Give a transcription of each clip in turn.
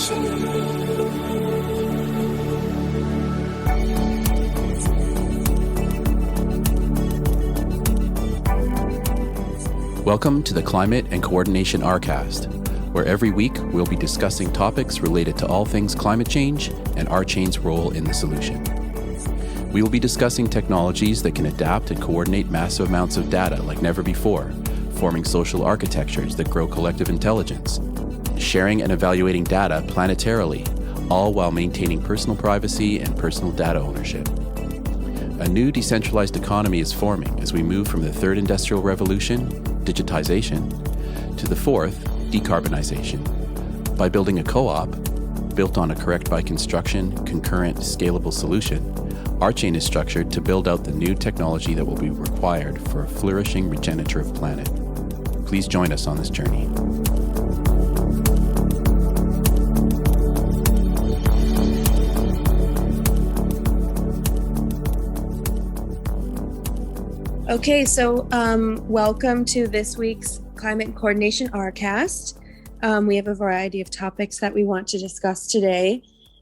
Welcome to the Climate and Coordination RCAST, where every week we'll be discussing topics related to all things climate change and RChain's role in the solution. We will be discussing technologies that can adapt and coordinate massive amounts of data like never before, forming social architectures that grow collective intelligence, sharing and evaluating data planetarily, all while maintaining personal privacy and personal data ownership. A new decentralized economy is forming as we move from the third industrial revolution, digitization, to the fourth, decarbonization. By building a co-op, built on a correct by construction, concurrent, scalable solution, RChain is structured to build out the new technology that will be required for a flourishing regenerative planet. Please join us on this journey. Okay, so welcome to this week's Climate and Coordination RCAST. We have a variety of topics that we want to discuss today.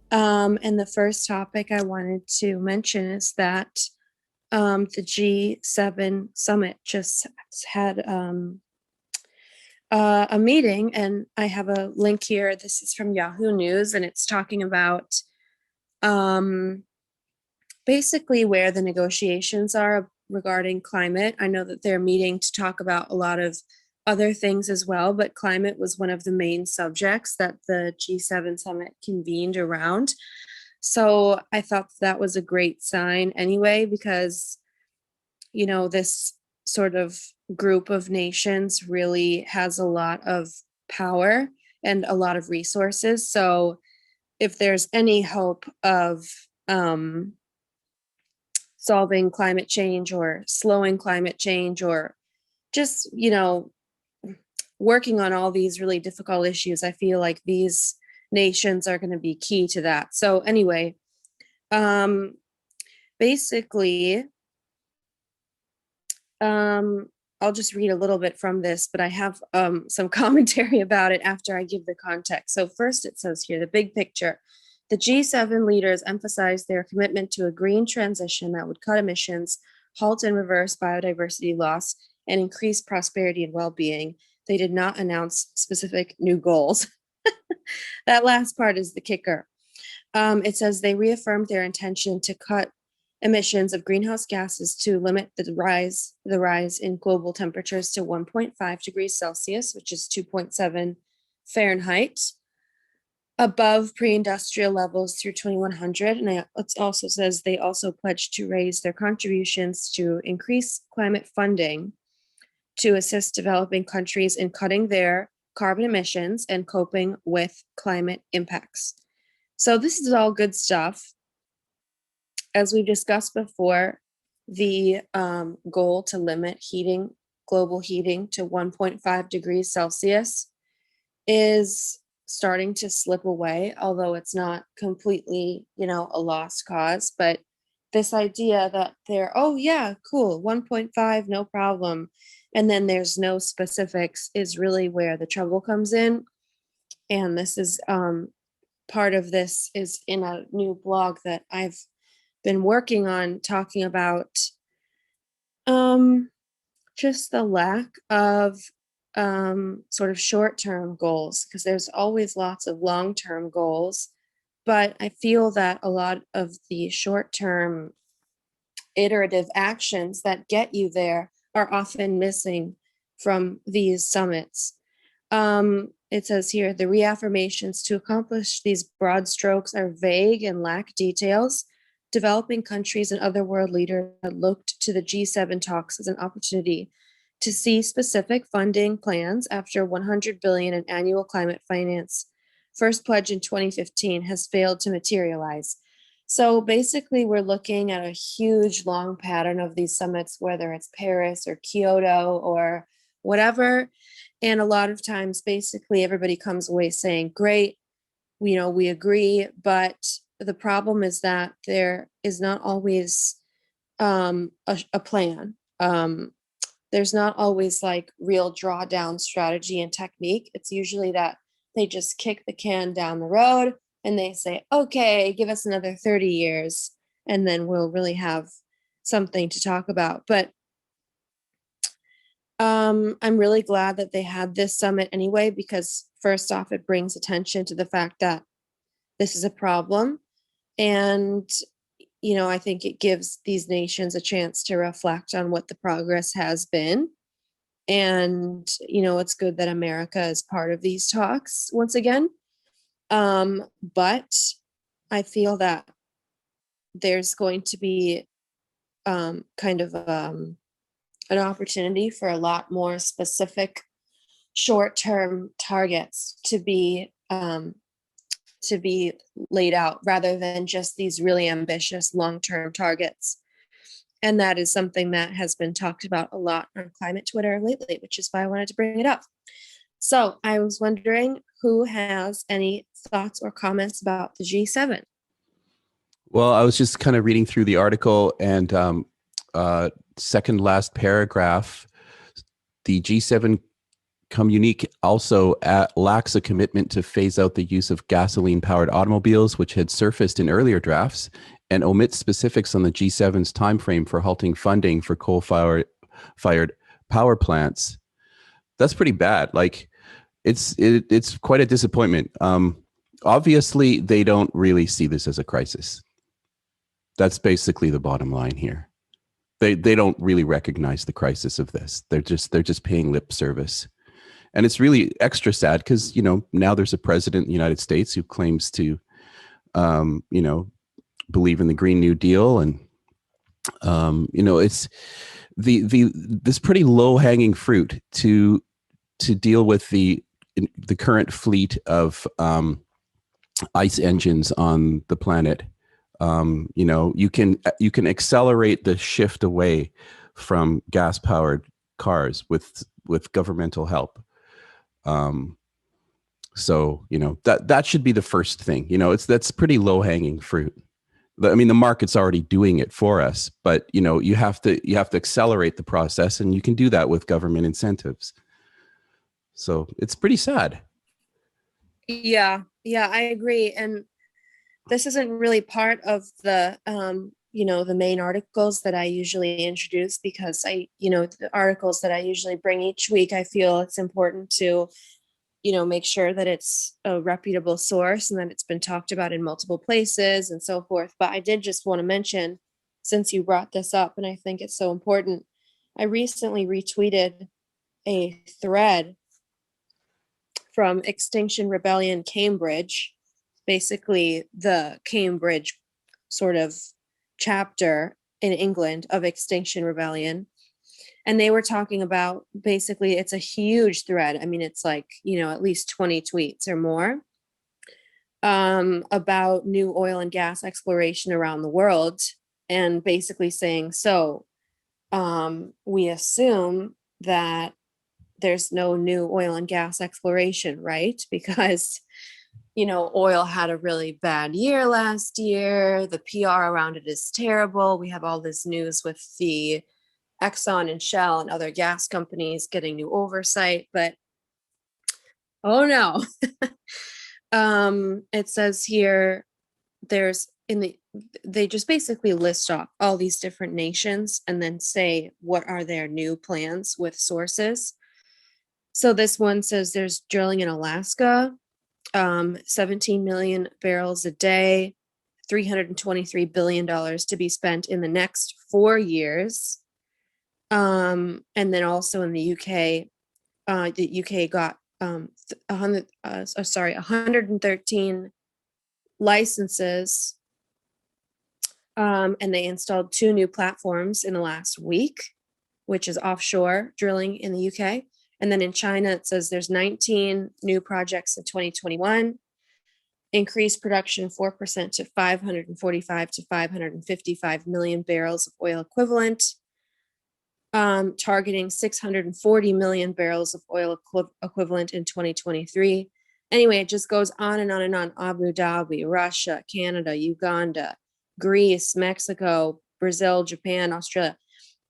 And the first topic I wanted to mention is that the G7 summit just had a meeting, and I have a link here. This is from Yahoo News, and it's talking about basically where the negotiations are regarding climate. I know that they're meeting to talk about a lot of other things as well, but climate was one of the main subjects that the G7 summit convened around. So I thought that was a great sign anyway, because, you know, this sort of group of nations really has a lot of power and a lot of resources. So if there's any hope of solving climate change or slowing climate change, or just, you know, working on all these really difficult issues, I feel like these nations are going to be key to that. So anyway, basically, I'll just read a little bit from this, but I have some commentary about it after I give the context. So first it says here, the big picture. The G7 leaders emphasized their commitment to a green transition that would cut emissions, halt and reverse biodiversity loss, and increase prosperity and well-being. They did not announce specific new goals. That last part is the kicker. It says they reaffirmed their intention to cut emissions of greenhouse gases to limit the rise in global temperatures to 1.5 degrees Celsius, which is 2.7 Fahrenheit, above pre-industrial levels through 2100. And it also says they also pledged to raise their contributions to increase climate funding to assist developing countries in cutting their carbon emissions and coping with climate impacts. So this is all good stuff. As we've discussed before, the goal to limit global heating to 1.5 degrees Celsius is starting to slip away, although it's not completely, you know, a lost cause. But this idea that they're, oh yeah, cool, 1.5, no problem, and then there's no specifics is really where the trouble comes in. And this is part of this is in a new blog that I've been working on, talking about just the lack of sort of short-term goals, because there's always lots of long-term goals, but I feel that a lot of the short-term iterative actions that get you there are often missing from these summits. It says here, the reaffirmations to accomplish these broad strokes are vague and lack details. Developing countries and other world leaders had looked to the G7 talks as an opportunity to see specific funding plans after $100 billion in annual climate finance. First pledge in 2015 has failed to materialize. So basically, we're looking at a huge long pattern of these summits, whether it's Paris or Kyoto or whatever. And a lot of times, basically, everybody comes away saying, great, you know, we agree. But the problem is that there is not always a plan. There's not always like real drawdown strategy and technique. It's usually that they just kick the can down the road and they say, okay, give us another 30 years and then we'll really have something to talk about. But I'm really glad that they had this summit anyway, because first off, it brings attention to the fact that this is a problem. And, I think it gives these nations a chance to reflect on what the progress has been. And, it's good that America is part of these talks once again. But I feel that there's going to be kind of an opportunity for a lot more specific short-term targets to be laid out rather than just these really ambitious long-term targets. And that is something that has been talked about a lot on climate Twitter lately, which is why I wanted to bring it up. So I was wondering who has any thoughts or comments about the G7? Well, I was just kind of reading through the article, and second last paragraph, the G7 communique also lacks a commitment to phase out the use of gasoline-powered automobiles, which had surfaced in earlier drafts, and omits specifics on the G7's timeframe for halting funding for coal-fired power plants. That's pretty bad. Like, it's quite a disappointment. Obviously, they don't really see this as a crisis. That's basically the bottom line here. They don't really recognize the crisis of this. They're just paying lip service. And it's really extra sad because, now there's a president in the United States who claims to, believe in the Green New Deal. And, it's this pretty low hanging fruit to deal with the current fleet of ICE engines on the planet. You can accelerate the shift away from gas powered cars with governmental help. So that should be the first thing. That's pretty low hanging fruit. I mean, the market's already doing it for us, but you have to accelerate the process, and you can do that with government incentives. So it's pretty sad. Yeah, I agree. And this isn't really part of the the main articles that I usually introduce, because the articles that I usually bring each week, I feel it's important to make sure that it's a reputable source and that it's been talked about in multiple places and so forth. But I did just want to mention, since you brought this up, and I think it's so important, I recently retweeted a thread from Extinction Rebellion Cambridge, basically the Cambridge sort of chapter in England of Extinction Rebellion. And they were talking about, basically, it's a huge thread. I mean, it's like, at least 20 tweets or more about new oil and gas exploration around the world. And basically saying, so we assume that there's no new oil and gas exploration, right? Because, oil had a really bad year last year. The PR around it is terrible. We have all this news with the Exxon and Shell and other gas companies getting new oversight, but oh no. It says here, they just basically list off all these different nations and then say what are their new plans with sources. So this one says there's drilling in Alaska, 17 million barrels a day, $323 billion to be spent in the next 4 years. And then also in the UK, the UK got 113 licenses, and they installed 2 new platforms in the last week, which is offshore drilling in the UK. And then in China, it says there's 19 new projects in 2021, increased production 4% to 545 to 555 million barrels of oil equivalent, targeting 640 million barrels of oil equivalent in 2023. Anyway, it just goes on and on and on. Abu Dhabi, Russia, Canada, Uganda, Greece, Mexico, Brazil, Japan, Australia.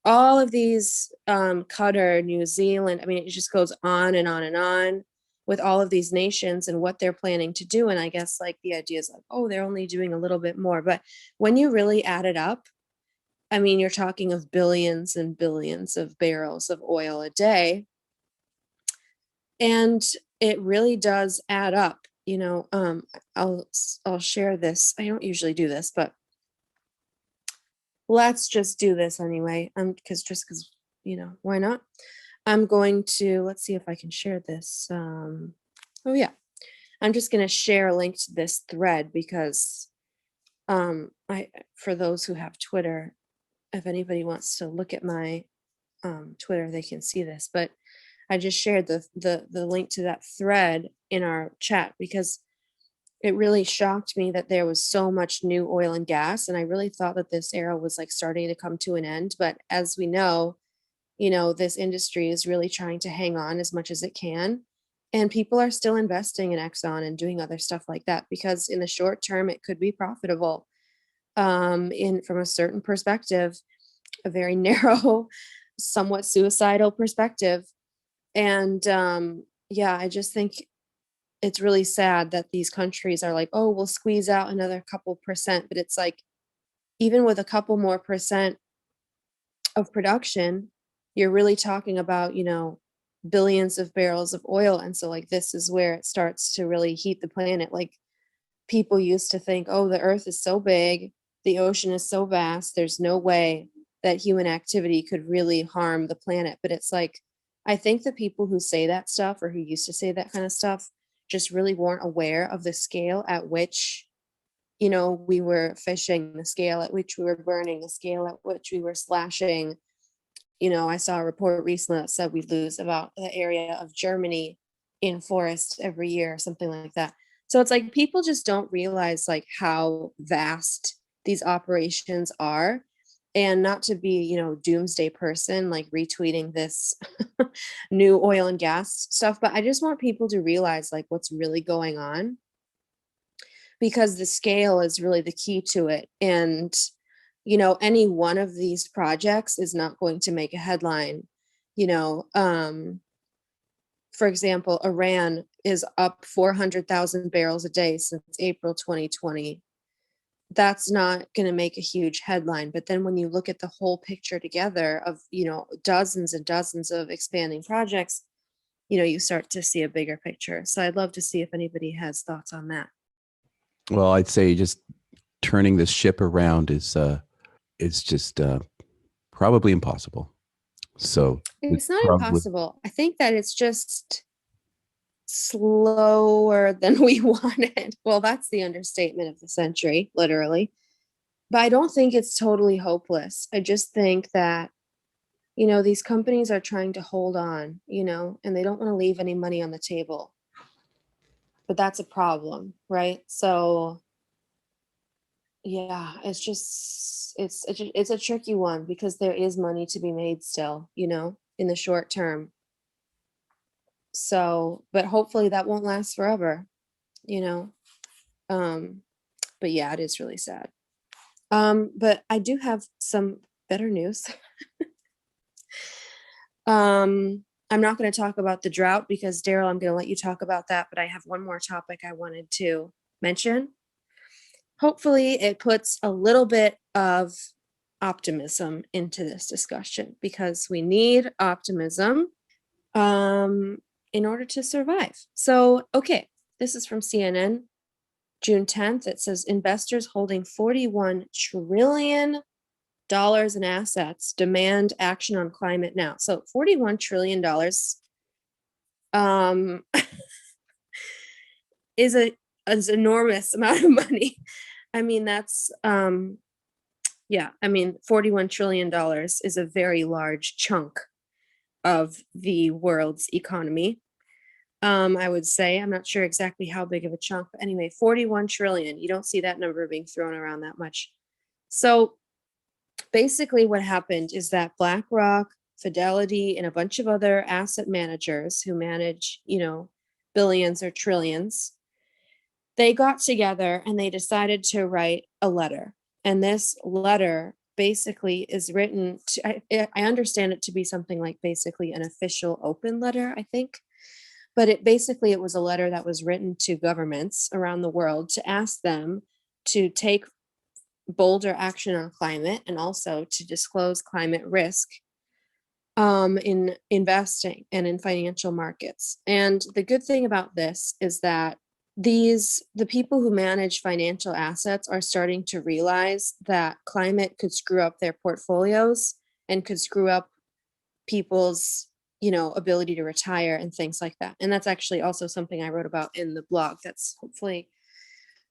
All of these, Qatar, New Zealand. I mean, it just goes on and on and on. with all of these nations and what they're planning to do. And I guess like the idea is like, oh, they're only doing a little bit more. But when you really add it up, I mean, you're talking of billions and billions of barrels of oil a day. And it really does add up, you know. I'll share this. I don't usually do this, but let's just do this anyway. Because you know, why not? I'm going to, let's see if I can share this. Oh yeah, I'm just going to share a link to this thread because for those who have Twitter, if anybody wants to look at my Twitter, they can see this. But I just shared the link to that thread in our chat because it really shocked me that there was so much new oil and gas, and I really thought that this era was like starting to come to an end. But as we know, you know, this industry is really trying to hang on as much as it can, and people are still investing in Exxon and doing other stuff like that because in the short term it could be profitable. In from a certain perspective, a very narrow, somewhat suicidal perspective. And yeah, I just think it's really sad that these countries are like, oh, we'll squeeze out another couple percent. But it's like, even with a couple more percent of production, you're really talking about, you know, billions of barrels of oil. And so, like, this is where it starts to really heat the planet. Like, people used to think, oh, the earth is so big, the ocean is so vast, there's no way that human activity could really harm the planet. But it's like, I think the people who say that stuff or who used to say that kind of stuff just really weren't aware of the scale at which, you know, we were fishing, the scale at which we were burning, the scale at which we were slashing. You know, I saw a report recently that said we lose about the area of Germany in forests every year, something like that. So it's like people just don't realize like how vast these operations are. And not to be, you know, doomsday person, like retweeting this new oil and gas stuff, but I just want people to realize like what's really going on because the scale is really the key to it. And, you know, any one of these projects is not going to make a headline. You know, for example, Iran is up 400,000 barrels a day since April 2020. That's not going to make a huge headline. But then when you look at the whole picture together of, you know, dozens and dozens of expanding projects, you know, you start to see a bigger picture. So I'd love to see if anybody has thoughts on that. Well, I'd say just turning this ship around is just probably impossible. So It's not probably impossible. I think that it's just slower than we wanted. Well, that's the understatement of the century, literally. But I don't think it's totally hopeless. I just think that, you know, these companies are trying to hold on, you know, and they don't want to leave any money on the table. But that's a problem, right? So yeah, it's just it's a tricky one because there is money to be made still, you know, in the short term. So, but hopefully that won't last forever, you know. But yeah, it is really sad. But I do have some better news. I'm not going to talk about the drought because Darryl, I'm going to let you talk about that, but I have one more topic I wanted to mention. Hopefully it puts a little bit of optimism into this discussion because we need optimism in order to survive. So, okay, this is from CNN, June 10th. It says investors holding $41 trillion in assets demand action on climate now. So $41 trillion is an enormous amount of money. I mean, that's yeah, I mean, $41 trillion is a very large chunk of the world's economy. I would say, I'm not sure exactly how big of a chunk, but anyway, 41 trillion. You don't see that number being thrown around that much. So basically what happened is that BlackRock, Fidelity, and a bunch of other asset managers who manage, you know, billions or trillions, they got together and they decided to write a letter. And this letter basically is written to, I understand it to be something like basically an official open letter, I think. But it was a letter that was written to governments around the world to ask them to take bolder action on climate and also to disclose climate risk in investing and in financial markets. And the good thing about this is that the people who manage financial assets are starting to realize that climate could screw up their portfolios and could screw up people's ability to retire and things like that. And that's actually also something I wrote about in the blog that's hopefully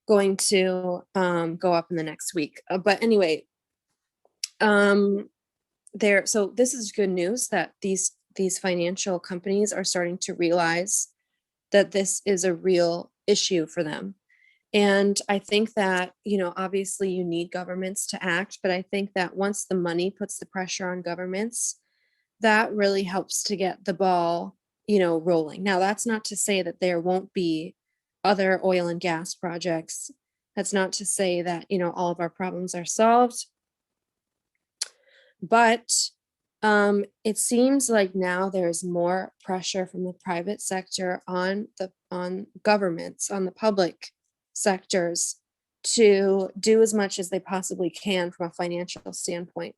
going to go up in the next week. But anyway, so this is good news that these financial companies are starting to realize that this is a real issue for them. And I think that, obviously you need governments to act, but I think that once the money puts the pressure on governments, that really helps to get the ball, rolling. Now, that's not to say that there won't be other oil and gas projects. That's not to say that, all of our problems are solved. But it seems like now there's more pressure from the private sector on governments, on the public sectors, to do as much as they possibly can from a financial standpoint.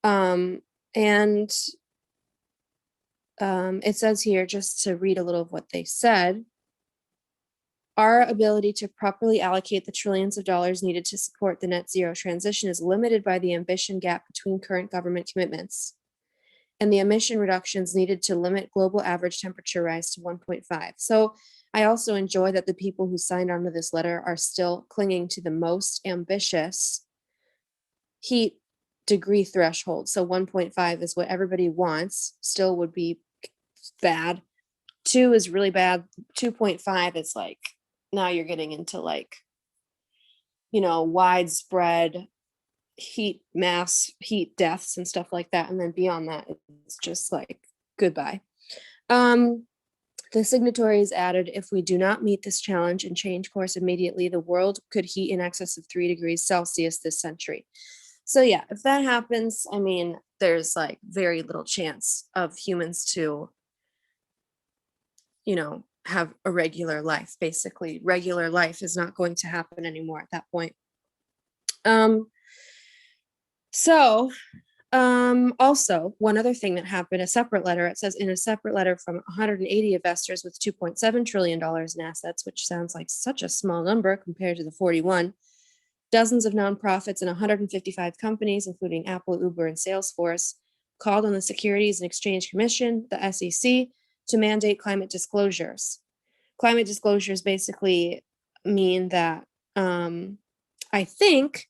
And it says here, just to read a little of what they said, our ability to properly allocate the trillions of dollars needed to support the net zero transition is limited by the ambition gap between current government commitments and the emission reductions needed to limit global average temperature rise to 1.5. So I also enjoy that the people who signed on to this letter are still clinging to the most ambitious heat degree threshold. So 1.5 is what everybody wants, still would be bad. 2 is really bad. 2.5 is like, now you're getting into like, widespread mass heat deaths and stuff like that. And then beyond that, it's just like goodbye. The signatories added, if we do not meet this challenge and change course immediately, the world could heat in excess of 3 degrees Celsius this century. So yeah, if that happens, I mean, there's like very little chance of humans to, have a regular life. Basically, regular life is not going to happen anymore at that point. Also, one other thing that happened, a separate letter, it says in a separate letter from 180 investors with $2.7 trillion in assets, which sounds like such a small number compared to the 41, dozens of nonprofits and 155 companies, including Apple, Uber, and Salesforce, called on the Securities and Exchange Commission, the SEC, to mandate climate disclosures. Climate disclosures basically mean that I think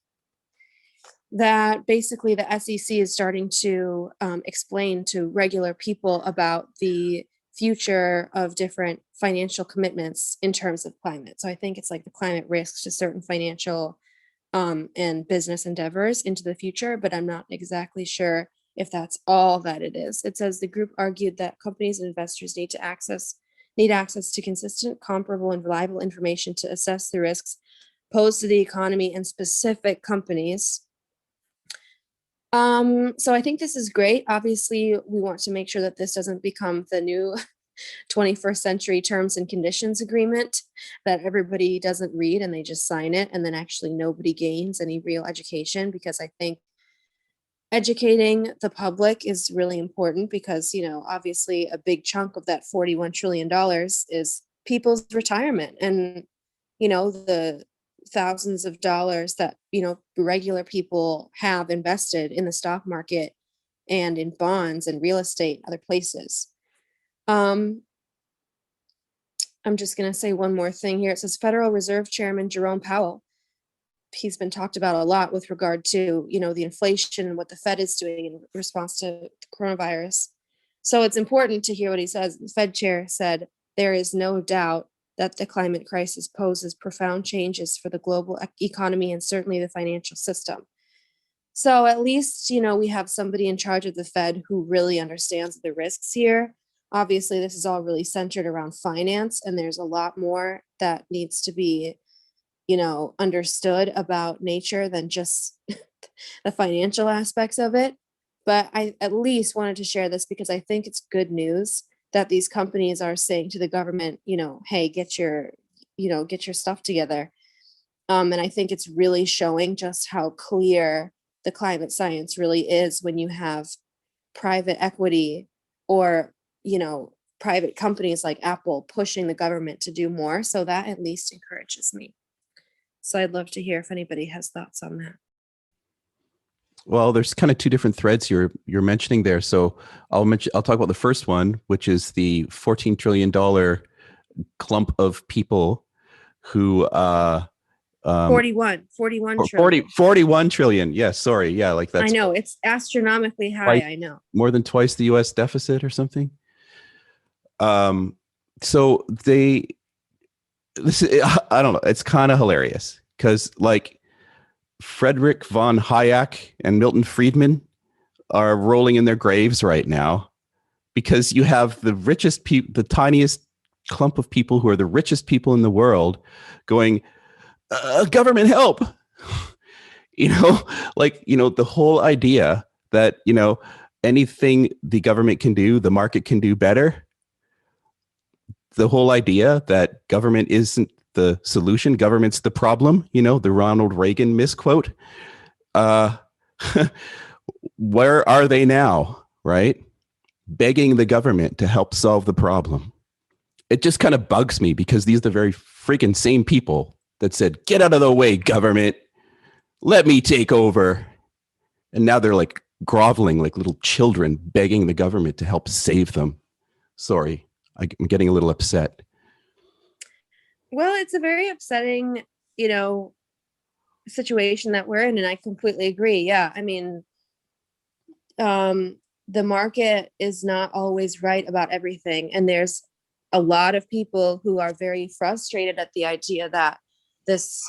that basically the SEC is starting to explain to regular people about the future of different financial commitments in terms of climate. So I think it's like the climate risks to certain financial and business endeavors into the future, but I'm not exactly sure if that's all that it is. It says the group argued that companies and investors need access to consistent, comparable, and reliable information to assess the risks posed to the economy and specific companies. So I think this is great. Obviously, we want to make sure that this doesn't become the new 21st century terms and conditions agreement that everybody doesn't read and they just sign it, and then actually nobody gains any real education, because I think educating the public is really important, because, obviously a big chunk of that $41 trillion is people's retirement, and, the thousands of dollars that, regular people have invested in the stock market and in bonds and real estate, other places. I'm just going to say one more thing here. It says Federal Reserve Chairman Jerome Powell. He's been talked about a lot with regard to, the inflation and what the Fed is doing in response to the coronavirus. So it's important to hear what he says. The Fed chair said, there is no doubt that the climate crisis poses profound changes for the global economy and certainly the financial system. So at least, we have somebody in charge of the Fed who really understands the risks here. Obviously, this is all really centered around finance, and there's a lot more that needs to be, understood about nature than just the financial aspects of it. But I at least wanted to share this because I think it's good news that these companies are saying to the government, hey, get your stuff together. And I think it's really showing just how clear the climate science really is when you have private equity or, private companies like Apple pushing the government to do more. So that at least encourages me. So I'd love to hear if anybody has thoughts on that. Well, there's kind of two different threads you're mentioning there. So I'll talk about the first one, which is the $14 trillion clump of people who 41 trillion. 41 trillion. Yes, sorry. Yeah, like that's I know it's astronomically high. I know more than twice the US deficit or something. So I don't know. It's kind of hilarious because like Frederick von Hayek and Milton Friedman are rolling in their graves right now because you have the richest people, the tiniest clump of people who are the richest people in the world going, government help. The whole idea that, anything the government can do, the market can do better. The whole idea that government isn't the solution, government's the problem, the Ronald Reagan misquote. Where are they now, right? Begging the government to help solve the problem. It just kind of bugs me because these are the very freaking same people that said, get out of the way, government. Let me take over. And now they're like groveling like little children, begging the government to help save them. Sorry, I'm getting a little upset. Well, it's a very upsetting, situation that we're in. And I completely agree. Yeah. I mean, the market is not always right about everything. And there's a lot of people who are very frustrated at the idea that this,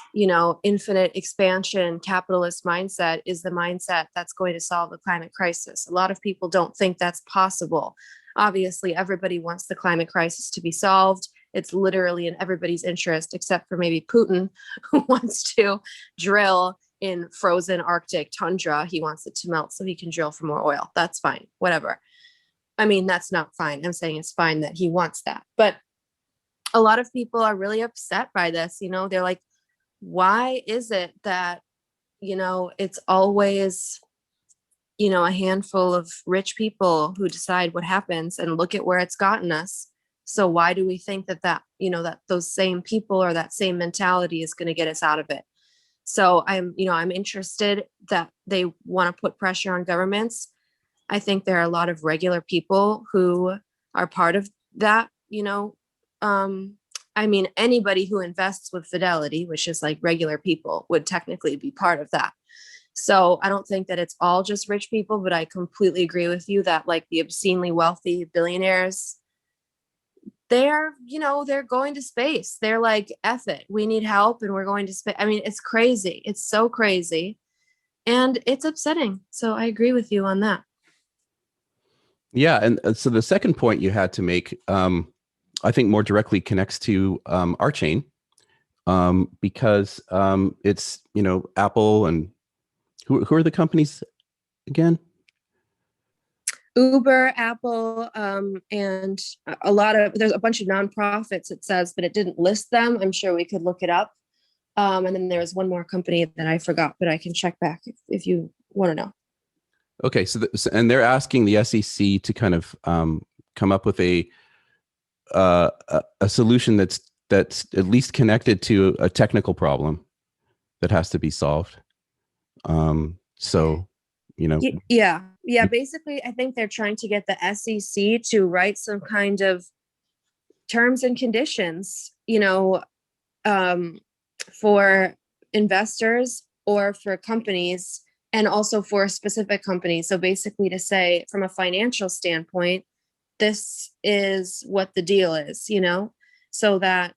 infinite expansion capitalist mindset is the mindset that's going to solve the climate crisis. A lot of people don't think that's possible. Obviously, everybody wants the climate crisis to be solved. It's literally in everybody's interest, except for maybe Putin, who wants to drill in frozen Arctic tundra. He wants it to melt so he can drill for more oil. That's fine, whatever. I mean, that's not fine. I'm saying it's fine that he wants that. But a lot of people are really upset by this. They're like, why is it that, it's always, a handful of rich people who decide what happens, and look at where it's gotten us. So why do we think that that those same people or that same mentality is going to get us out of it? So I'm interested that they want to put pressure on governments. I think there are a lot of regular people who are part of that, anybody who invests with Fidelity, which is like regular people, would technically be part of that. So I don't think that it's all just rich people, but I completely agree with you that like the obscenely wealthy billionaires, they're going to space. They're like, F it, we need help and we're going to space. I mean, it's crazy. It's so crazy. And it's upsetting. So I agree with you on that. Yeah. And so the second point you had to make, I think more directly connects to RChain, because it's, Apple and who are the companies again? Uber, Apple, and there's a bunch of nonprofits, it says, but it didn't list them. I'm sure we could look it up. And then there's one more company that I forgot, but I can check back if you want to know. Okay. And they're asking the SEC to kind of come up with a solution that's at least connected to a technical problem that has to be solved. Yeah. Basically, I think they're trying to get the SEC to write some kind of terms and conditions, for investors or for companies, and also for specific companies. So basically to say, from a financial standpoint, this is what the deal is, so that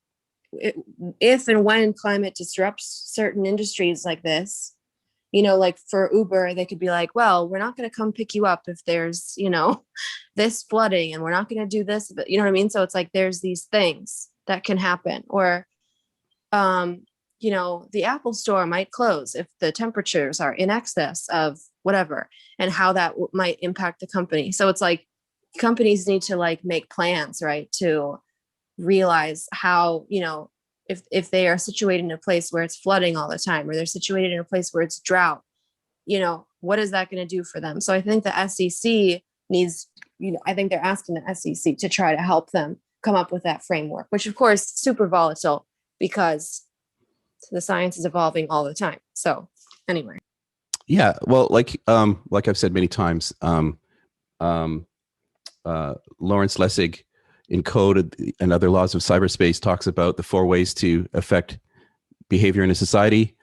if and when climate disrupts certain industries like this, like for Uber, they could be like, well, we're not going to come pick you up if there's, this flooding, and we're not going to do this, but you know what I mean? So it's like, there's these things that can happen. Or, the Apple store might close if the temperatures are in excess of whatever, and how that might impact the company. So it's like, companies need to like make plans, right, to realize how, if they are situated in a place where it's flooding all the time, or they're situated in a place where it's drought, what is that going to do for them? So I think the SEC needs, I think they're asking the SEC to try to help them come up with that framework, which of course super volatile because the science is evolving all the time. So anyway. Yeah, well, like I've said many times, Lawrence Lessig in Code and Other Laws of Cyberspace talks about the 4 ways to affect behavior in a society: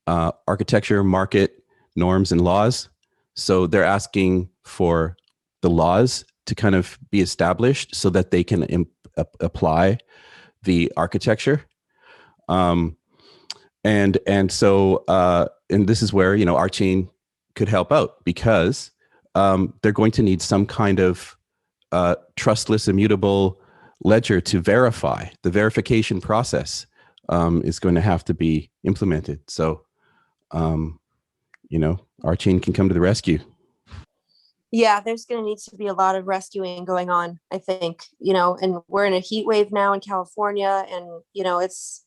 architecture, market, norms, and laws. So they're asking for the laws to kind of be established so that they can apply the architecture. And this is where, RChain could help out, because they're going to need some kind of trustless, immutable ledger to verify. The verification process is going to have to be implemented. So, RChain can come to the rescue. Yeah, there's going to need to be a lot of rescuing going on, I think, and we're in a heat wave now in California, and, it's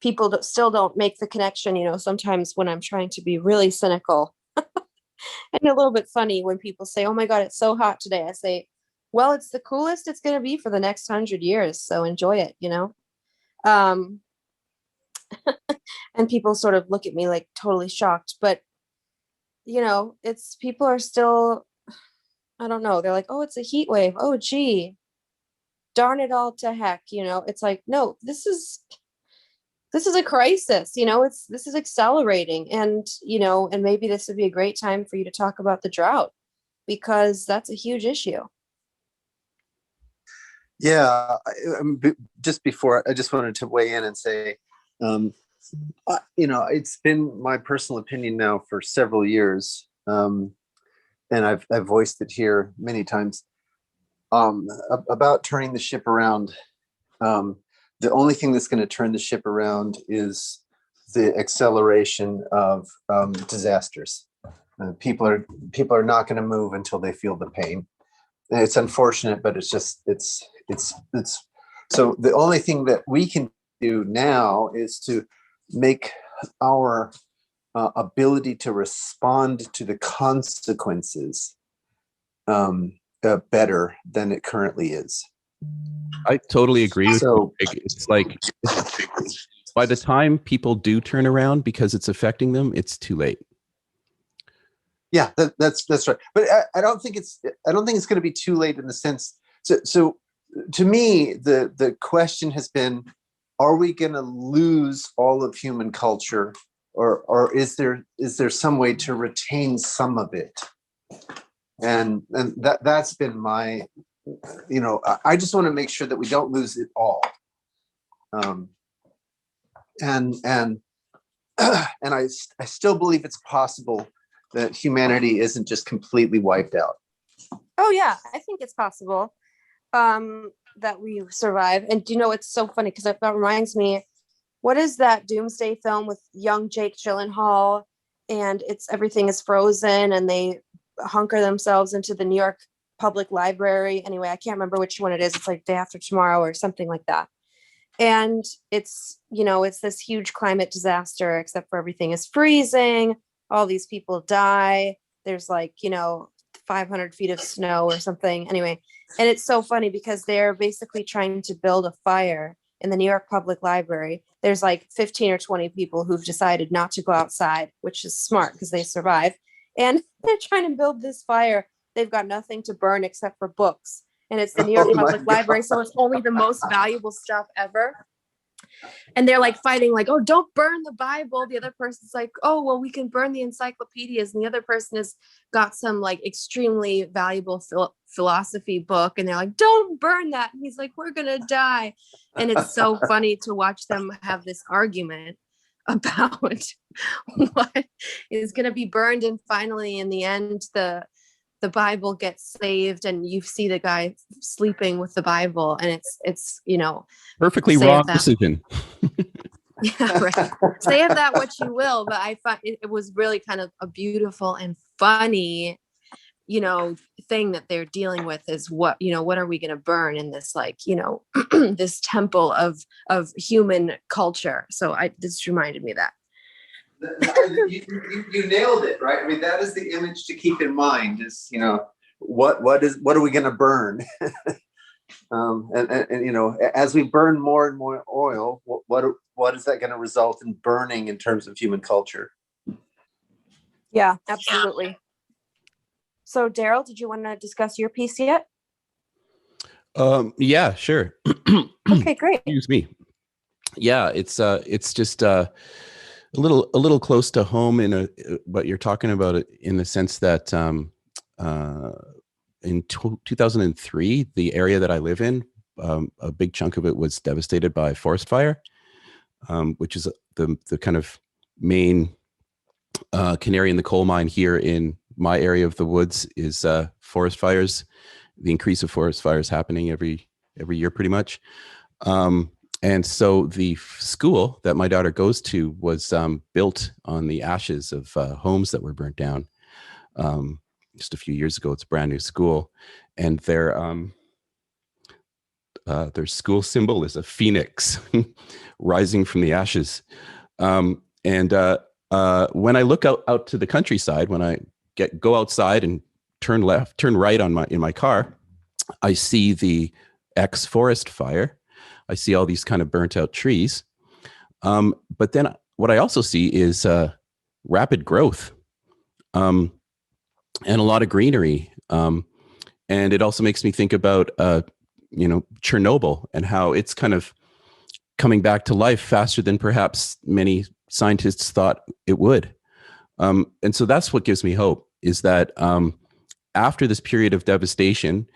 people still don't make the connection. Sometimes when I'm trying to be really cynical and a little bit funny, when people say, oh my God, it's so hot today, I say, well, it's the coolest it's going to be for the next 100 years. So enjoy it, and people sort of look at me like totally shocked, but it's, people are still, I don't know. They're like, oh, it's a heat wave. Oh, gee, darn it all to heck. It's like, no, this is a crisis. This is accelerating. And, and maybe this would be a great time for you to talk about the drought, because that's a huge issue. Yeah. Just before, I just wanted to weigh in and say, it's been my personal opinion now for several years. And I've voiced it here many times, about turning the ship around. The only thing that's going to turn the ship around is the acceleration of disasters. People are not going to move until they feel the pain. And it's unfortunate, but it's so the only thing that we can do now is to make our ability to respond to the consequences better than it currently is. I totally agree with you. It's like, by the time people do turn around because it's affecting them, it's too late. Yeah, that's right. But I don't think it's going to be too late in the sense. So to me, the question has been, are we going to lose all of human culture, or is there some way to retain some of it? And that's been my, I just want to make sure that we don't lose it all. And I still believe it's possible that humanity isn't just completely wiped out. Oh yeah, I think it's possible that we survive. And it's so funny because that reminds me, what is that doomsday film with young Jake Gyllenhaal, and everything is frozen and they hunker themselves into the New York Public Library. Anyway, I can't remember which one it is. It's like Day After Tomorrow or something like that. And it's, it's this huge climate disaster, except for everything is freezing. All these people die. There's 500 feet of snow or something. Anyway, and it's so funny because they're basically trying to build a fire in the New York Public Library. There's 15 or 20 people who've decided not to go outside, which is smart because they survive. And they're trying to build this fire. They've got nothing to burn except for books. And it's the New York Public Library. So it's only the most valuable stuff ever. And they're fighting, oh, don't burn the Bible. The other person's like, oh, well, we can burn the encyclopedias. And the other person has got some extremely valuable philosophy book. And they're like, don't burn that. And he's like, we're going to die. And it's so funny to watch them have this argument about what is going to be burned. And finally, in the end, the Bible gets saved, and you see the guy sleeping with the Bible, and it's perfectly wrong decision. Yeah, right. Say of that what you will, but I find it was really kind of a beautiful and funny, thing that they're dealing with is what are we going to burn in this, like, this temple of human culture. So this reminded me of that. You nailed it, right? I mean, that is the image to keep in mind is, what are we going to burn? And as we burn more and more oil, what is that going to result in burning in terms of human culture? Yeah, absolutely. So Darryl, did you want to discuss your piece yet? Yeah, sure. Okay, great. Excuse me. Yeah, it's just a little close to home but you're talking about it in the sense that in 2003, the area that I live in, a big chunk of it was devastated by forest fire, which is the kind of main canary in the coal mine here in my area of the woods is forest fires. The increase of forest fires happening every year, pretty much. And so the school that my daughter goes to was built on the ashes of homes that were burnt down just a few years ago. It's a brand new school, and their school symbol is a phoenix rising from the ashes. And when I look out to the countryside, when I go outside and turn right in my car, I see the ex-forest fire. I see all these kind of burnt out trees. But then what I also see is rapid growth and a lot of greenery. And it also makes me think about, Chernobyl and how it's kind of coming back to life faster than perhaps many scientists thought it would. And so that's what gives me hope, is that after this period of devastation,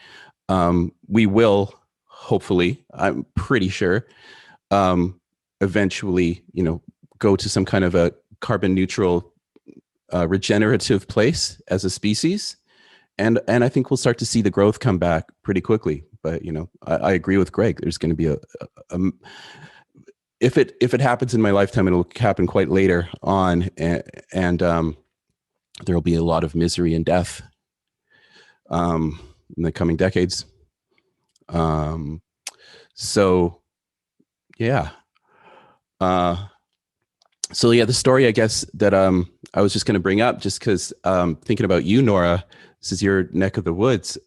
we will, hopefully, I'm pretty sure, eventually, go to some kind of a carbon neutral, regenerative place as a species. And I think we'll start to see the growth come back pretty quickly. But, I agree with Greg. There's going to be if it happens in my lifetime, it'll happen quite later on. And there'll be a lot of misery and death in the coming decades. So yeah. The story, I guess, that I was just going to bring up, just because thinking about you, Nora, this is your neck of the woods.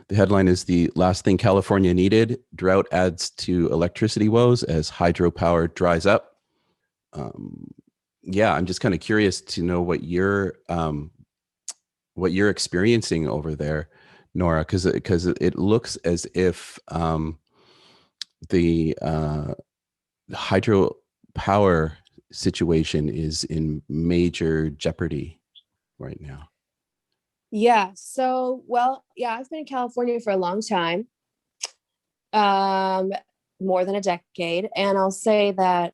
The headline is "The Last Thing California Needed: Drought Adds to Electricity Woes as Hydropower Dries Up." I'm just kind of curious to know what you're experiencing over there, Nora, because it looks as if the hydropower situation is in major jeopardy right now. Yeah. So, I've been in California for a long time, more than a decade. And I'll say that,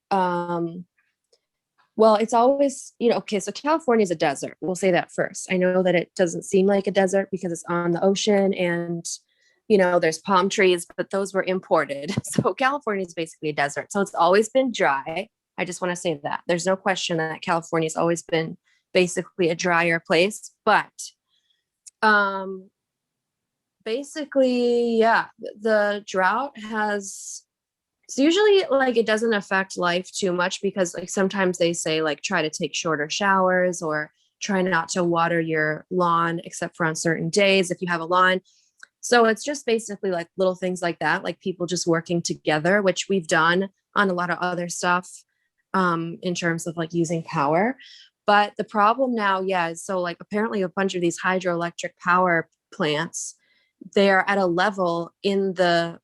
it's always, so California is a desert. We'll say that first. I know that it doesn't seem like a desert because it's on the ocean and, there's palm trees, but those were imported. So California is basically a desert. So it's always been dry. I just want to say that there's no question that California has always been basically a drier place, but the drought has, so usually it doesn't affect life too much because sometimes they say try to take shorter showers or try not to water your lawn except for on certain days if you have a lawn. So it's just basically little things like that, people just working together, which we've done on a lot of other stuff in terms of using power. But the problem now, is so apparently a bunch of these hydroelectric power plants, they're at a level in the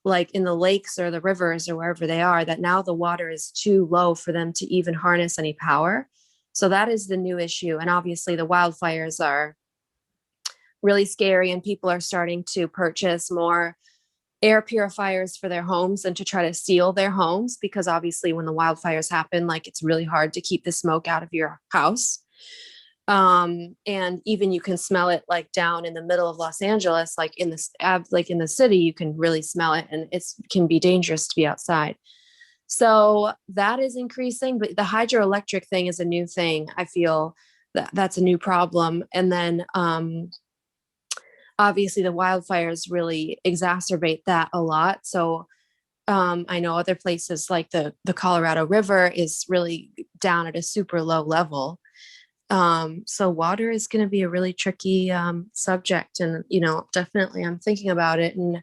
lakes or the rivers or wherever they are, that now the water is too low for them to even harness any power. So that is the new issue. And obviously the wildfires are really scary, and people are starting to purchase more air purifiers for their homes and to try to seal their homes, because obviously when the wildfires happen, it's really hard to keep the smoke out of your house. And even you can smell it down in the middle of Los Angeles, in the city, you can really smell it, and it can be dangerous to be outside. So that is increasing, but the hydroelectric thing is a new thing. I feel that that's a new problem. And then obviously the wildfires really exacerbate that a lot. So I know other places like the Colorado River is really down at a super low level. So water is going to be a really tricky subject. And, definitely I'm thinking about it, and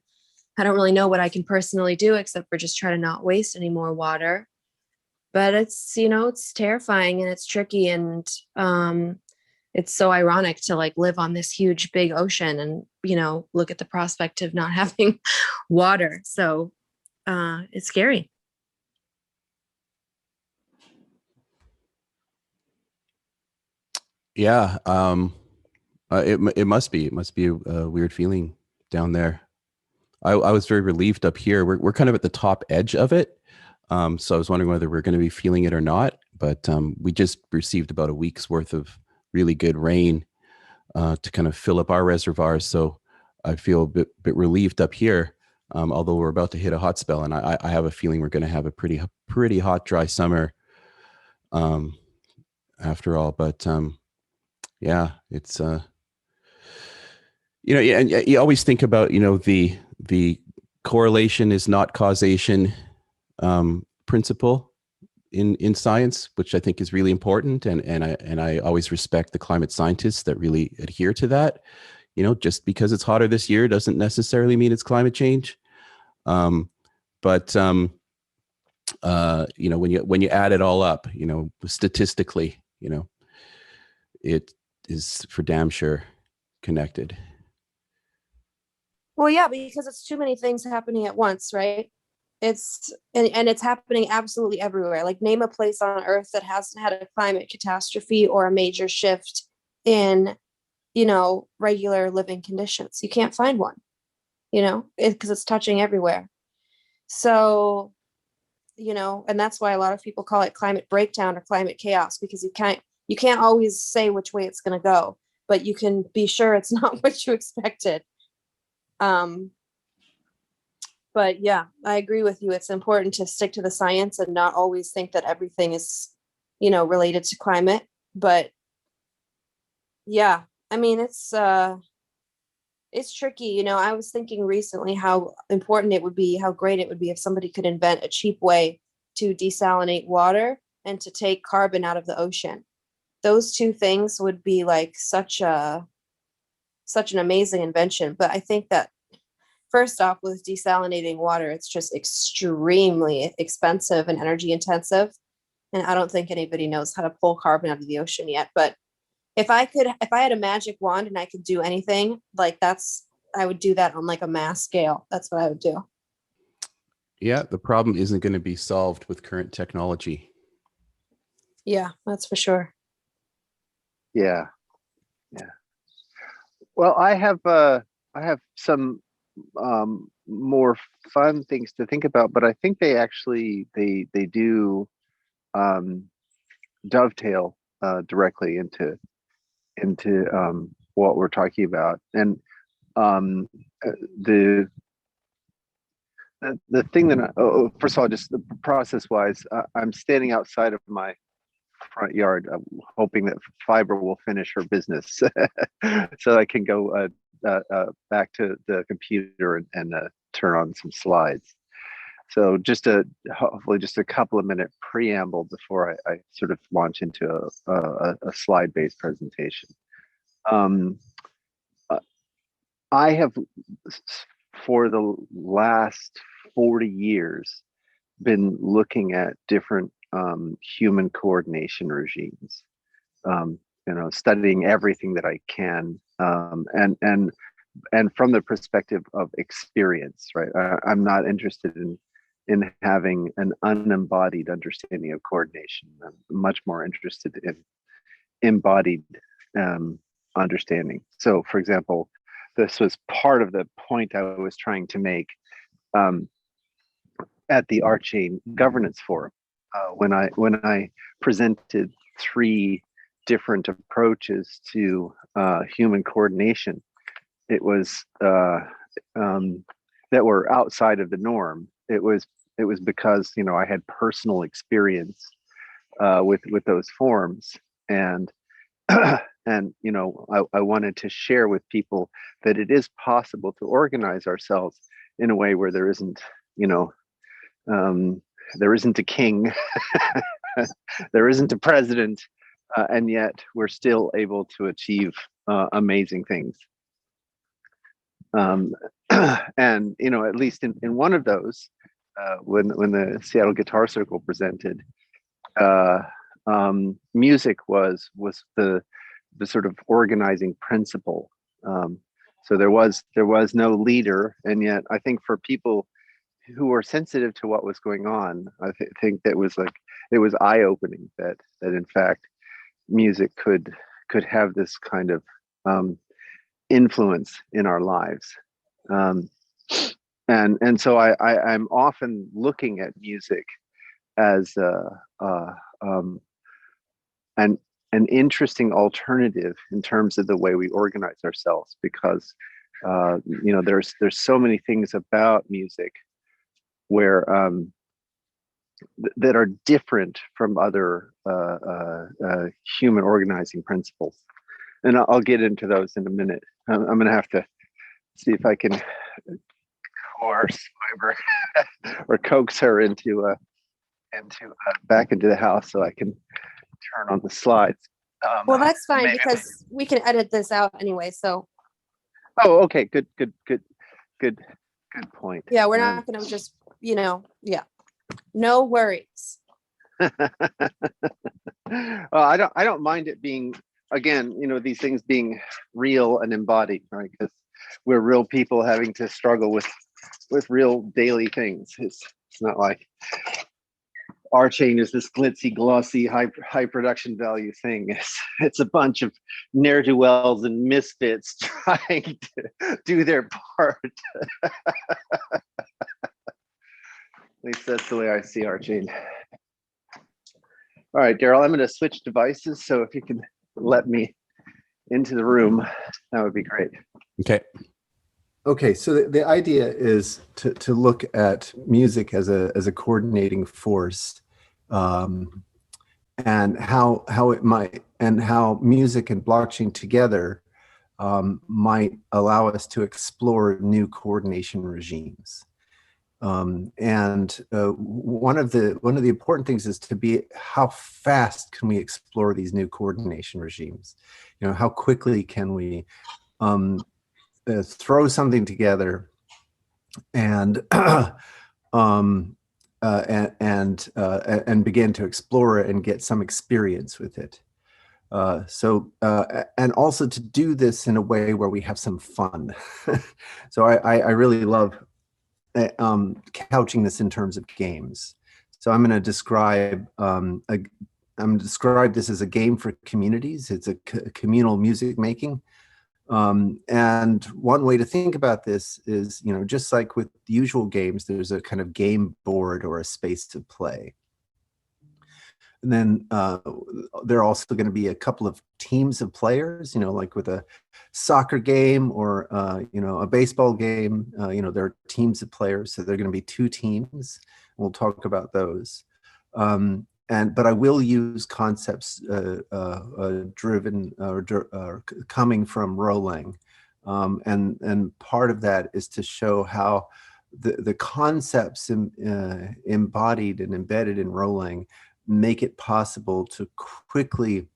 I don't really know what I can personally do except for just try to not waste any more water. But it's terrifying and it's tricky, and it's so ironic to like live on this huge big ocean and look at the prospect of not having water. So it's scary. Yeah, it must be a weird feeling down there. I was very relieved up here. We're kind of at the top edge of it, so I was wondering whether we're going to be feeling it or not. But we just received about a week's worth of really good rain to kind of fill up our reservoirs. So I feel a bit relieved up here, although we're about to hit a hot spell, and I have a feeling we're going to have a pretty hot, dry summer after all. But yeah, it's and you always think about the correlation is not causation principle in science, which I think is really important, and I always respect the climate scientists that really adhere to that. Just because it's hotter this year doesn't necessarily mean it's climate change. But when you add it all up, statistically, it is for damn sure connected. Well, yeah, because it's too many things happening at once, right? It's and it's happening absolutely everywhere. Like, name a place on Earth that hasn't had a climate catastrophe or a major shift in, regular living conditions. You can't find one, because it's touching everywhere. So, and that's why a lot of people call it climate breakdown or climate chaos, because you can't always say which way it's going to go, but you can be sure it's not what you expected. But yeah, I agree with you. It's important to stick to the science and not always think that everything is, related to climate. But yeah, I mean, it's tricky. I was thinking recently how important it would be, how great it would be if somebody could invent a cheap way to desalinate water and to take carbon out of the ocean. Those two things would be like such an amazing invention. But I think that first off, with desalinating water, it's just extremely expensive and energy intensive. And I don't think anybody knows how to pull carbon out of the ocean yet. But if I had a magic wand and I could do anything, I would do that on like a mass scale. That's what I would do. Yeah, the problem isn't going to be solved with current technology. Yeah, that's for sure. Yeah. Well, I have some more fun things to think about, but I think they actually they do dovetail directly into what we're talking about. And the thing that first of all, just the process wise, I'm standing outside of my front yard, hoping that Fiber will finish her business so I can go back to the computer and turn on some slides. So hopefully just a couple of minute preamble before I sort of launch into a slide-based presentation. I have, for the last 40 years, been looking at different human coordination regimes, studying everything that I can, and from the perspective of experience, right? I'm not interested in having an unembodied understanding of coordination. I'm much more interested in embodied understanding. So, for example, this was part of the point I was trying to make at the RChain governance forum when I presented 3 different approaches to human coordination. It was that were outside of the norm. It was because I had personal experience with those forms, and And, you know, I wanted to share with people that it is possible to organize ourselves in a way where there isn't, you know, there isn't a king, there isn't a president, and yet we're still able to achieve amazing things. And, you know, at least in one of those, when the Seattle Guitar Circle presented, music was the sort of organizing principle. So there was no leader, and yet I think for people who were sensitive to what was going on, I think that was like, it was eye-opening that in fact music could have this kind of influence in our lives. And so I'm often looking at music as an interesting alternative in terms of the way we organize ourselves, because you know, there's so many things about music where that are different from other human organizing principles, and I'll get into those in a minute. I'm going to have to see if I can coerce Fiber or coax her into back into the house so I can turn on the slides. Well, that's fine maybe because we can edit this out anyway. So. Oh, okay. Good point. Yeah, we're not going to just, you know, yeah, no worries. Well, I don't mind it being, again, you know, these things being real and embodied, right? Because we're real people having to struggle with real daily things. It's not like RChain is this glitzy, glossy, high production value thing. It's a bunch of ne'er-do-wells and misfits trying to do their part. At least that's the way I see RChain. All right, Darryl, I'm going to switch devices. So if you can let me into the room, that would be great. Okay. Okay, so the idea is to look at music as a coordinating force, and how it might, and how music and blockchain together might allow us to explore new coordination regimes. And one of the important things is to be, how fast can we explore these new coordination regimes? You know, how quickly can we throw something together and and begin to explore it and get some experience with it. And also to do this in a way where we have some fun. So I really love couching this in terms of games. So I'm going to describe this as a game for communities. It's a communal music making. And one way to think about this is, you know, just like with the usual games, there's a kind of game board or a space to play. And then there are also going to be a couple of teams of players, you know, like with a soccer game or, you know, a baseball game, you know, there are teams of players. So there are going to be two teams. We'll talk about those. But I will use concepts driven or coming from rolling. And part of that is to show how the concepts embodied and embedded in rolling make it possible to quickly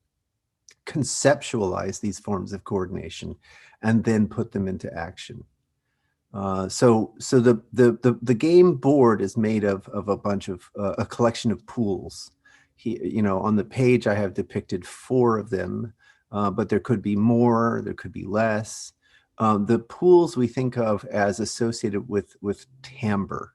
conceptualize these forms of coordination and then put them into action. So the game board is made of a bunch of a collection of pools. You know, on the page I have depicted 4 of them, but there could be more, there could be less. The pools we think of as associated with timbre.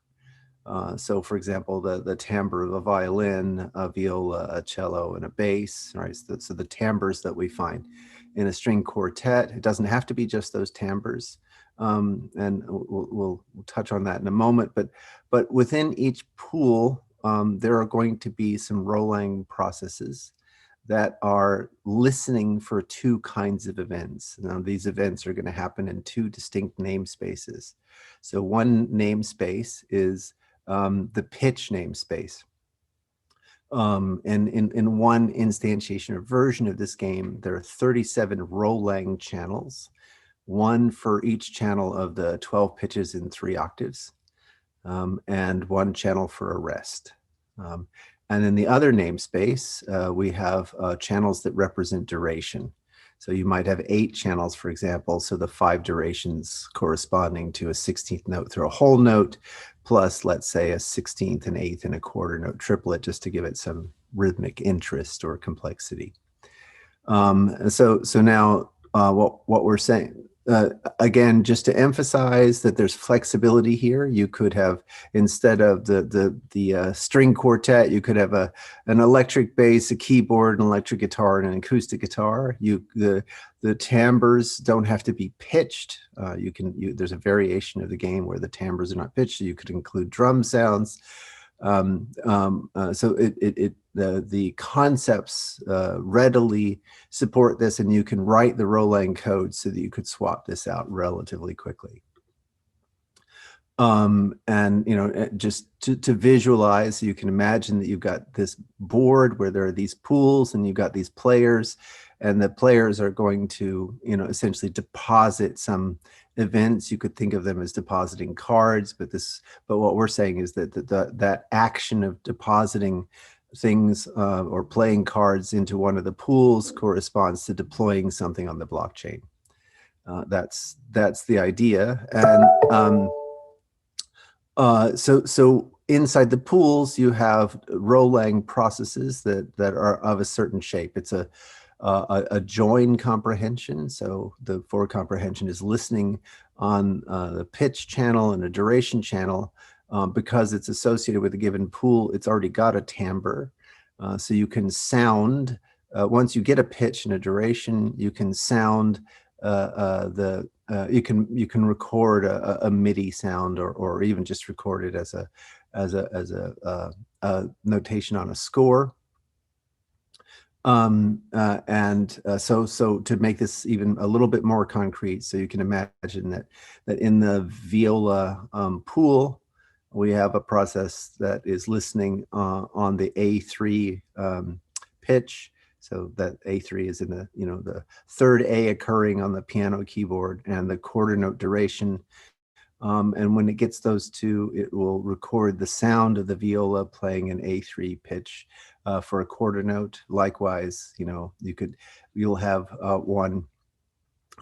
So for example, the timbre of a violin, a viola, a cello, and a bass, right? So the timbres that we find in a string quartet, it doesn't have to be just those timbres. And we'll touch on that in a moment, but within each pool, there are going to be some rolling processes that are listening for 2 kinds of events. Now, these events are going to happen in 2 distinct namespaces. So one namespace is the pitch namespace. And in one instantiation or version of this game, there are 37 Rolang channels, one for each channel of the 12 pitches in 3 octaves, and one channel for a rest. And in the other namespace, we have channels that represent duration. So you might have 8 channels, for example, so the 5 durations corresponding to a 16th note through a whole note, plus let's say a 16th, an 8th, and a quarter note triplet, just to give it some rhythmic interest or complexity. So now what we're saying, again, just to emphasize that there's flexibility here. You could have, instead of the string quartet, you could have an electric bass, a keyboard, an electric guitar, and an acoustic guitar. The timbres don't have to be pitched. There's a variation of the game where the timbres are not pitched. So you could include drum sounds. So the concepts readily support this, and you can write the Rolang code so that you could swap this out relatively quickly. And just to visualize, you can imagine that you've got this board where there are these pools, and you've got these players, and the players are going to essentially deposit some events. You could think of them as depositing cards, but what we're saying is that that action of depositing things or playing cards into one of the pools corresponds to deploying something on the blockchain. That's the idea. And so inside the pools, you have Rolang processes that are of a certain shape. It's a join comprehension. So the for comprehension is listening on the pitch channel and a duration channel. Because it's associated with a given pool, it's already got a timbre. So you can sound, once you get a pitch and a duration, you can sound you can record a MIDI sound, or even just record it as a notation on a score. So to make this even a little bit more concrete, so you can imagine that in the viola pool, we have a process that is listening on the A3 pitch. So that A3 is in the third A occurring on the piano keyboard, and the quarter note duration. And when it gets those two, it will record the sound of the viola playing an A3 pitch for a quarter note. Likewise, you'll have one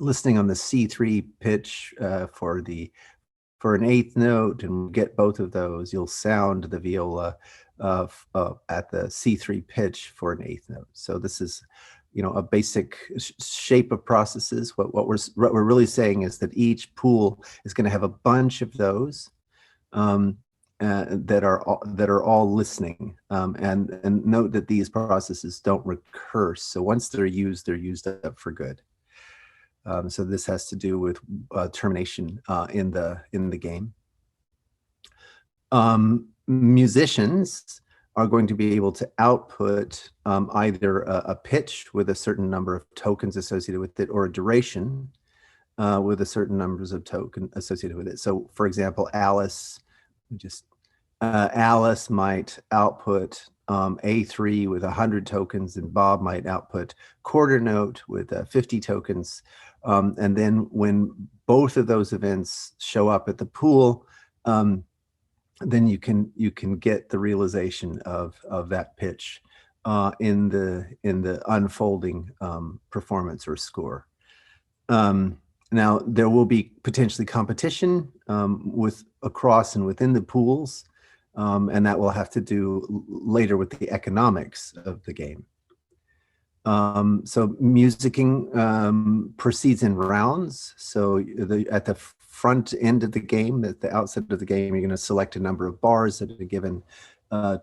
listening on the C3 pitch for an 8th note, and get both of those. You'll sound the viola at the C3 pitch for an 8th note. So this is, a basic shape of processes. What we're really saying is that each pool is going to have a bunch of those that are all listening. And note that these processes don't recurse. So once they're used up for good. So this has to do with termination in the game. Musicians are going to be able to output either a pitch with a certain number of tokens associated with it, or a duration with a certain numbers of tokens associated with it. So, for example, Alice might output A3 with 100 tokens, and Bob might output quarter note with 50 tokens. And then when both of those events show up at the pool, then you can get the realization of that pitch in the unfolding performance or score. Now there will be potentially competition across and within the pools, and that will have to do later with the economics of the game. So musicking proceeds in rounds. So at the front end of the game, at the outset of the game, you're going to select a number of bars at a given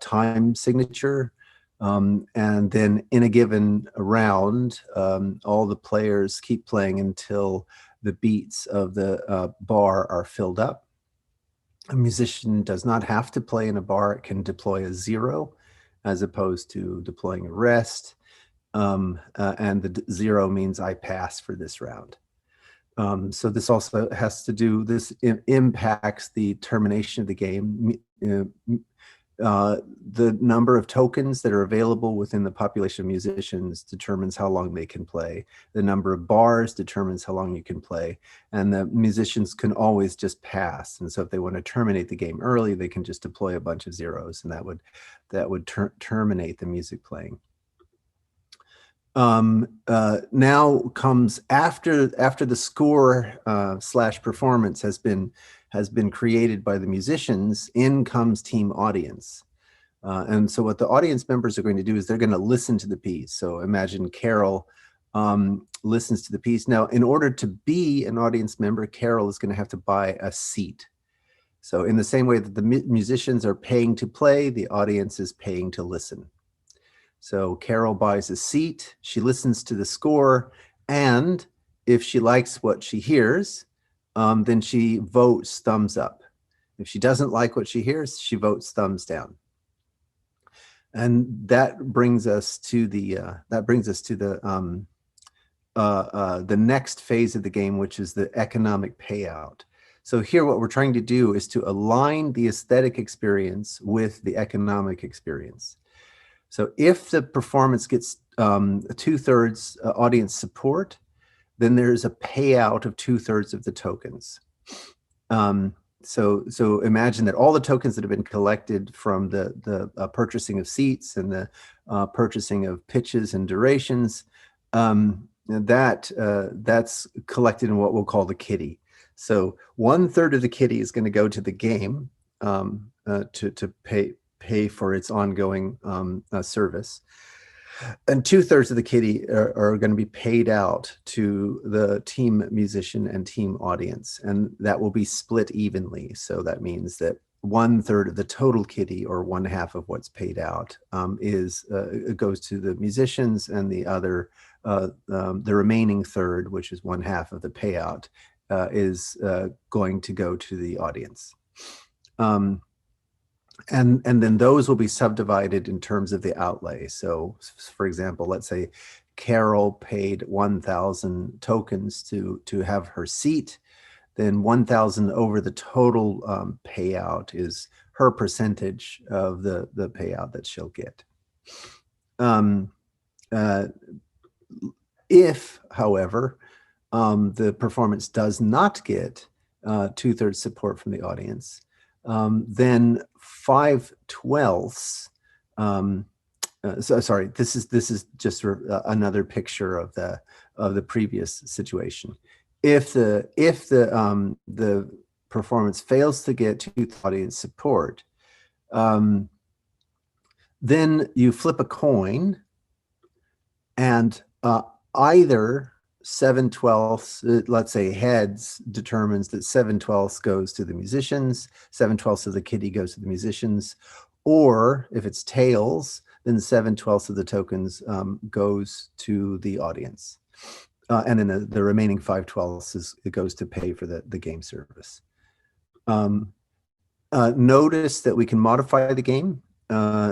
time signature. And then in a given round, all the players keep playing until the beats of the bar are filled up. A musician does not have to play in a bar. It can deploy a 0 as opposed to deploying a rest. And the 0 means I pass for this round. So this also has to do, this impacts the termination of the game. The number of tokens that are available within the population of musicians determines how long they can play. The number of bars determines how long you can play. And the musicians can always just pass. And so if they want to terminate the game early, they can just deploy a bunch of zeros, and that would terminate the music playing. Now comes after the score / performance has been created by the musicians, in comes team audience. And so what the audience members are going to do is they're going to listen to the piece. So imagine Carol listens to the piece. Now, in order to be an audience member, Carol is going to have to buy a seat. So in the same way that the musicians are paying to play, the audience is paying to listen. So Carol buys a seat, she listens to the score, and if she likes what she hears, then she votes thumbs up. If she doesn't like what she hears, she votes thumbs down. And that brings us to the next phase of the game, which is the economic payout. So here, what we're trying to do is to align the aesthetic experience with the economic experience. So if the performance gets 2/3 audience support, then there's a payout of 2/3 of the tokens. So imagine that all the tokens that have been collected from the purchasing of seats and the purchasing of pitches and durations, that's collected in what we'll call the kitty. So 1/3 of the kitty is going to go to the game to pay for its ongoing service. And 2/3 of the kitty are going to be paid out to the team musician and team audience, and that will be split evenly. So that means that 1/3 of the total kitty, or 1/2 of what's paid out, goes to the musicians, and the other, the remaining third, which is 1/2 of the payout, is going to go to the audience. And then those will be subdivided in terms of the outlay. So for example, let's say Carol paid 1,000 tokens to have her seat, then 1,000 over the total payout is her percentage of the payout that she'll get. If, however, the performance does not get 2/3 support from the audience, then 5/12. So sorry, this is just another picture of the previous situation. If the performance fails to get 2/3 audience support, then you flip a coin, and either 7/12, let's say heads, determines that 7/12 goes to the musicians, 7/12 of the kitty goes to the musicians, or if it's tails, then 7/12 of the tokens goes to the audience. And then the remaining 5/12 it goes to pay for the game service. Notice that we can modify the game.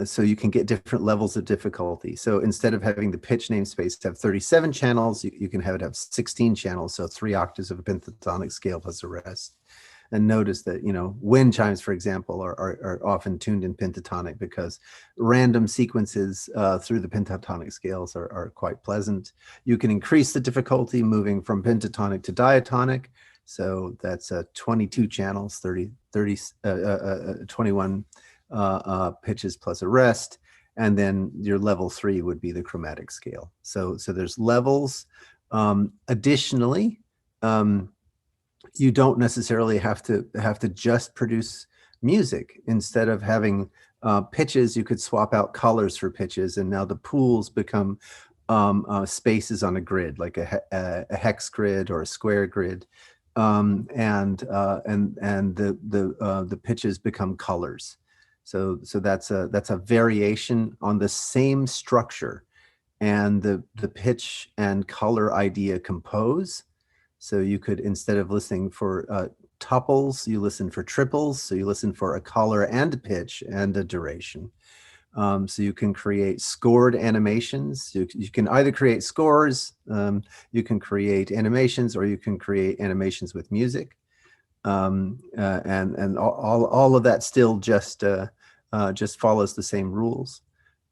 So you can get different levels of difficulty. So instead of having the pitch namespace to have 37 channels, you can have it have 16 channels, so 3 octaves of a pentatonic scale plus a rest. And notice that, wind chimes, for example, are often tuned in pentatonic because random sequences through the pentatonic scales are quite pleasant. You can increase the difficulty moving from pentatonic to diatonic. So that's 22 channels, 21 pitches plus a rest, and then your level 3 would be the chromatic scale. So there's levels. Additionally, you don't necessarily have to just produce music. Instead of having pitches, you could swap out colors for pitches, and now the pools become spaces on a grid, like a hex grid or a square grid, and the pitches become colors. So that's a variation on the same structure, and the pitch and color idea compose. So you could, instead of listening for tuples, you listen for triples. So you listen for a color and a pitch and a duration. So you can create scored animations. You can either create scores, you can create animations, or you can create animations with music. And all of that still just just follows the same rules.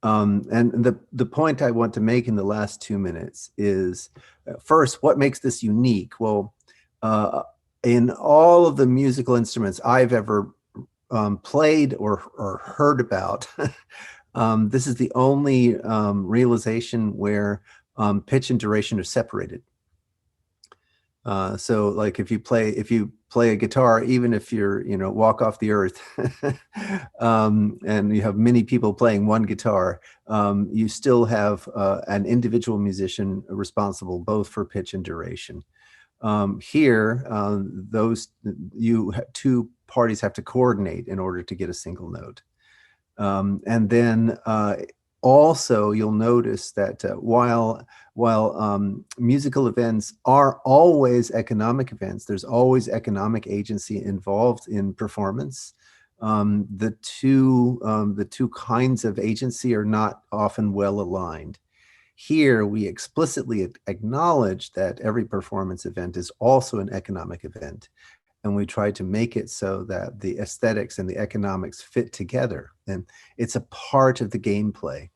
And the point I want to make in the last 2 minutes is, first, what makes this unique? Well, in all of the musical instruments I've ever played or heard about, this is the only realization where pitch and duration are separated. So like if you play a guitar, even if you're, walk off the earth and you have many people playing one guitar, you still have an individual musician responsible both for pitch and duration. Here, two parties have to coordinate in order to get a single note. And then also you'll notice that while musical events are always economic events, there's always economic agency involved in performance. The two kinds of agency are not often well aligned. Here, we explicitly acknowledge that every performance event is also an economic event, and we try to make it so that the aesthetics and the economics fit together, and it's a part of the gameplay.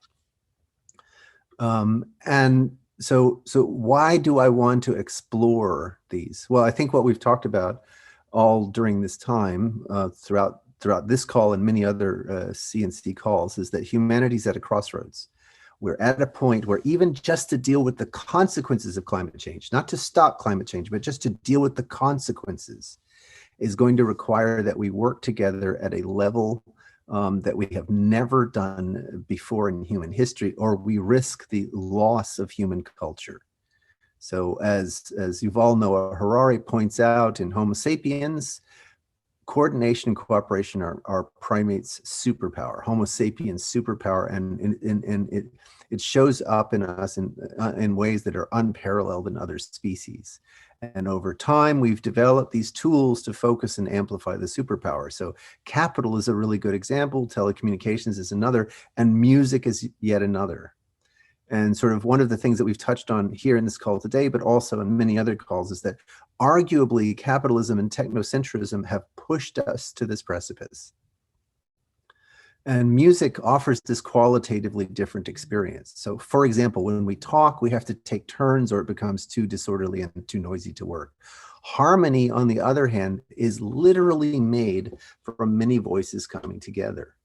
And so why do I want to explore these? Well, I think what we've talked about all during this time, throughout this call and many other CNC calls, is that humanity's at a crossroads. We're at a point where even just to deal with the consequences of climate change, not to stop climate change, but just to deal with the consequences, is going to require that we work together at a level that we have never done before in human history, or we risk the loss of human culture. So as Yuval Noah Harari points out in Homo sapiens, coordination and cooperation are primates' superpower, Homo sapiens' superpower, and it shows up in us in ways that are unparalleled in other species. And over time, we've developed these tools to focus and amplify the superpower. So capital is a really good example, telecommunications is another, and music is yet another. And sort of one of the things that we've touched on here in this call today, but also in many other calls, is that arguably capitalism and technocentrism have pushed us to this precipice. And music offers this qualitatively different experience. So for example, when we talk, we have to take turns or it becomes too disorderly and too noisy to work. Harmony, on the other hand, is literally made from many voices coming together.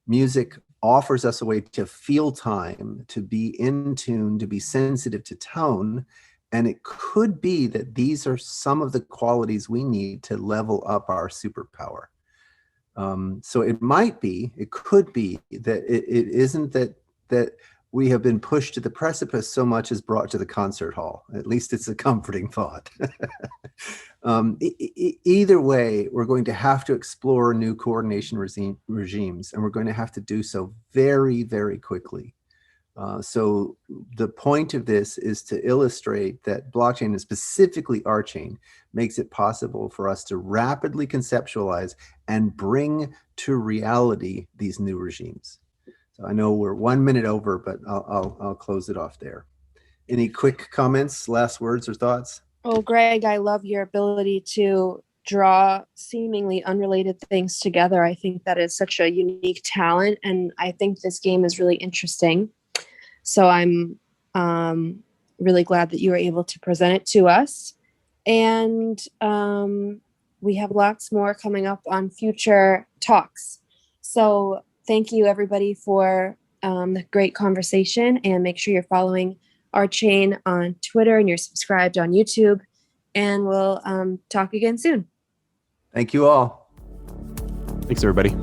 Music offers us a way to feel time, to be in tune, to be sensitive to tone. And it could be that these are some of the qualities we need to level up our superpower. So it could be that it isn't that we have been pushed to the precipice so much as brought to the concert hall. At least it's a comforting thought. Either way, we're going to have to explore new coordination regimes, and we're going to have to do so very, very quickly. So the point of this is to illustrate that blockchain, and specifically RChain, makes it possible for us to rapidly conceptualize and bring to reality these new regimes. So I know we're 1 minute over, but I'll close it off there. Any quick comments, last words or thoughts? Oh, Greg, I love your ability to draw seemingly unrelated things together. I think that is such a unique talent, and I think this game is really interesting. So I'm really glad that you were able to present it to us. And we have lots more coming up on future talks. So thank you, everybody, for the great conversation. And make sure you're following RChain on Twitter and you're subscribed on YouTube. And we'll talk again soon. Thank you all. Thanks, everybody.